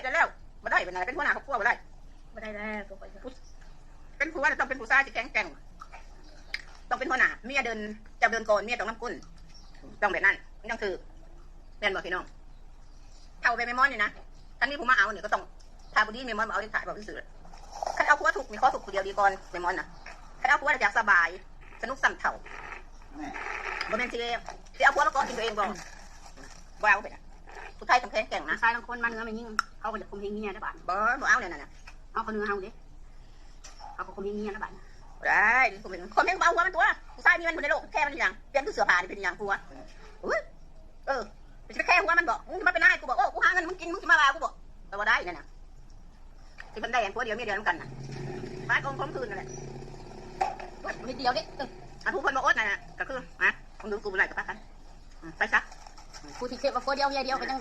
ได้แล้วมาได้เป็นอะไรเป็นหัวหน้าครอบครัวมาได้มาได้แล้วตัวไปเป็นผู้ว่าต้องเป็นผู้ชายที่แข็งแกร่งต้องเป็นหัวหน้าเมียเดินจะเดินก่อนเมียต้องน้ำก้นต้องแบบนั้นนั่นคือแม่นบอกพี่น้องเท่าไปไม่มอนนี่นะท่านนี้ผู้มาเอาเนี่ยก็ต้องทาบุดีไม่มอนมาเอาที่ถ่ายบอกที่สื่อคันเอาผัวถูกมีข้อถูกคนเดียวดีก่อนไม่มอนนะคันเอาผัวอยากสบายสนุกสั่นเถ่าบ่แม่นสิเอาผัวมาก่อนกินตัวเองบ่ว้าวไปนะผู้ชายต้องแข็งแกร่งนะ ชายบางคนมาเนื้อมันยิ่งเขาก็จะคุมเฮงเงี้ยได้บ้าน บ่เอาเนี่ยนะเอาเขาเนื้อเฮาดิเอาคุมเฮงเงี้ยได้บ้านได้ผมเป็นคนเฮงเบาหัวมันตัวผู้ชายมีมันอยู่ในโลกแค่มันอย่างเปลี่ยนคือเสื้อผ้าเป็นอย่างผัวจะแค่หัวมันบอกมึงมาเป็นนายกูบอกโอ้กูหาเงินมึงกินมึงจะมาว่ากูบอกแต่ว่าได้เนี่ยนะที่มันได้อย่างผัวเดียวเมียเดียวกันนะบ้านกองพร้อมคืนนั่นแหละมีเดียวดิอันผู้คนมาอดน่ะก็คือผมดูกูเป็นไรกับป้ากันไปซะกูที่เก็บว่าคนเดียวเดียวก็ยัง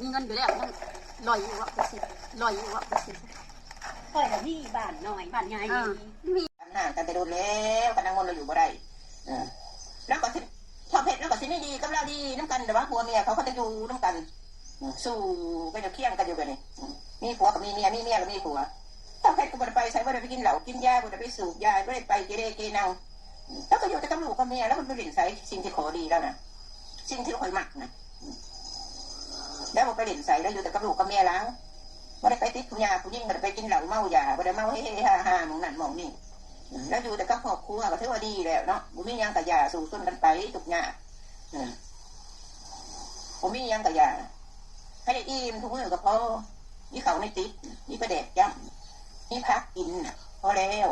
มีเงินอยู่แล้วยังลอยอยู่ว่าลอยอยู่ว่าค่อยแต่ที่บ้านน้อยบ้านใหญ่มีห่างกันแต่โดนแล้วกันนั่งมนเราอยู่บ่ได้แล้วก็พอเผ็ดแล้วก็สิไม่ดีกับเราดีน้ำกันแต่ว่าผัวเมียเขาจะอยู่น้ำกันสู้ก็จะเคี่ยงกันอยู่กันนี่มีผัวกับมีเมียมีเมียกับมีผัวพอเผ็ดก็บ่ได้ไปใช้บ่ได้ไปกินเหล้ากินยาบ่ได้ไปสูบยาบ่ได้ไปเกเรเกนังแล้วก็อยู่แต่กับลูกกับเมียแล้วมันเป็นหลินใส่สิ่งที่ขอดีแล้วนะสิ่งที่คอยหมักนะแล้วมันไปหลินใส่แล้วอยู่แต่กับลูกกับเมียแล้วบ่ได้ไปติดผู้ยาผู้ยิ่งบ่ได้ไปกินเหล้าเมายาบ่ได้เมาเฮ่ๆฮ่าๆมองนั่นมองนี่แล้วอยู่แต่กับครอบครัวก็ถือว่าดีแล้วเนาะบุมียังกับยาสู่ต้นกันไปทุกอย่างบุมียังกับยาให้ได้อิ่มทุกมื้อก็พอนี่เขาในติดนี่ประเด็ดย่ำนี่พักกินพอแล้ว